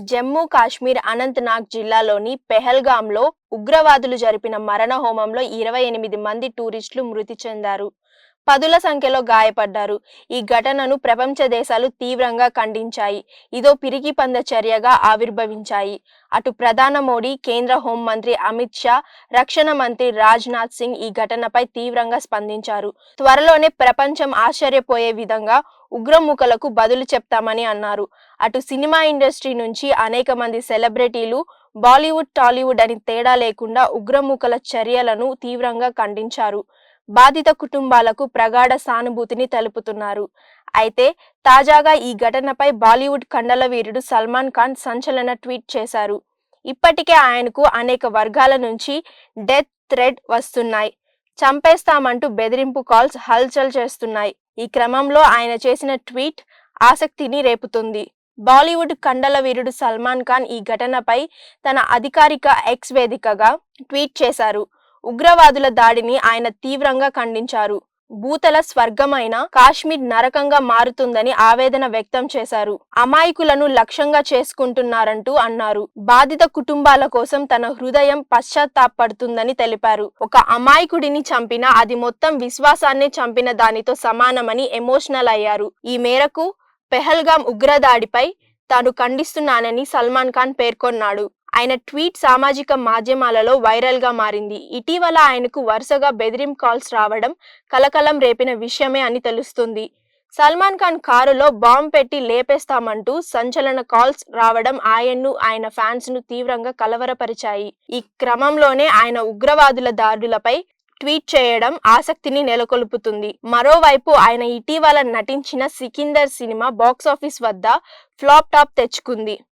జమ్మూ కాశ్మీర్ అనంతనాగ్ జిల్లాలోని పెహల్గాంలో ఉగ్రవాదులు జరిపిన మరణ హోమంలో 28 మంది టూరిస్టులు మృతి చెందారు. పదుల సంఖ్యలో గాయపడ్డారు. ఈ ఘటనను ప్రపంచ దేశాలు తీవ్రంగా ఖండించాయి. ఇదో పిరికి పంద చర్యగా ఆవిర్భవించాయి. అటు ప్రధాన మోడీ, కేంద్ర హోంమంత్రి అమిత్ షా, రక్షణ మంత్రి రాజ్నాథ్ సింగ్ ఈ ఘటనపై తీవ్రంగా స్పందించారు. త్వరలోనే ప్రపంచం ఆశ్చర్యపోయే విధంగా ఉగ్రమూకలకు బదులు చెప్తామని అన్నారు. అటు సినిమా ఇండస్ట్రీ నుంచి అనేక మంది సెలబ్రిటీలు బాలీవుడ్, టాలీవుడ్ అని తేడా లేకుండా ఉగ్రమూకల చర్యలను తీవ్రంగా ఖండించారు. బాధిత కుటుంబాలకు ప్రగాఢ సానుభూతిని తెలుపుతున్నారు. అయితే తాజాగా ఈ ఘటనపై బాలీవుడ్ కండల వీరుడు సల్మాన్ ఖాన్ సంచలన ట్వీట్ చేశారు. ఇప్పటికే ఆయనకు అనేక వర్గాల నుంచి డెత్ థ్రెట్ వస్తున్నాయి. చంపేస్తామంటూ బెదిరింపు కాల్స్ హల్చల్ చేస్తున్నాయి. ఈ క్రమంలో ఆయన చేసిన ట్వీట్ ఆసక్తిని రేపుతుంది. బాలీవుడ్ కండల వీరుడు సల్మాన్ ఖాన్ ఈ ఘటనపై తన అధికారిక ఎక్స్ వేదికగా ట్వీట్ చేశారు. ఉగ్రవాదుల దాడిని ఆయన తీవ్రంగా ఖండించారు. భూతల స్వర్గమైన కాశ్మీర్ నరకంగా మారుతుందని ఆవేదన వ్యక్తం చేశారు. అమాయకులను లక్ష్యంగా చేసుకుంటున్నారంటూ అన్నారు. బాధిత కుటుంబాల కోసం తన హృదయం పశ్చాత్తాపడుతుందని తెలిపారు. ఒక అమాయకుడిని చంపినా అది మొత్తం విశ్వాసాన్నే చంపిన దానితో సమానమని ఎమోషనల్ అయ్యారు. ఈ మేరకు పెహల్గాం ఉగ్రదాడిపై తాను ఖండిస్తున్నానని సల్మాన్ ఖాన్ పేర్కొన్నాడు. ఆయన ట్వీట్ సామాజిక మాధ్యమాలలో వైరల్ గా మారింది. ఇటీవల ఆయనకు వరుసగా బెదిరింపు కాల్స్ రావడం కలకలం రేపిన విషయమే అని తెలుస్తుంది. సల్మాన్ ఖాన్ కారులో బాంబు పెట్టి లేపేస్తామంటూ సంచలన కాల్స్ రావడం ఆయన్ను, ఆయన ఫ్యాన్స్ ను తీవ్రంగా కలవరపరిచాయి. ఈ క్రమంలోనే ఆయన ఉగ్రవాదుల దాడులపై ట్వీట్ చేయడం ఆసక్తిని నెలకొల్పుతుంది. మరోవైపు ఆయన ఇటీవల నటించిన సికిందర్ సినిమా బాక్సాఫీస్ వద్ద ఫ్లాప్ టాప్ తెచ్చుకుంది.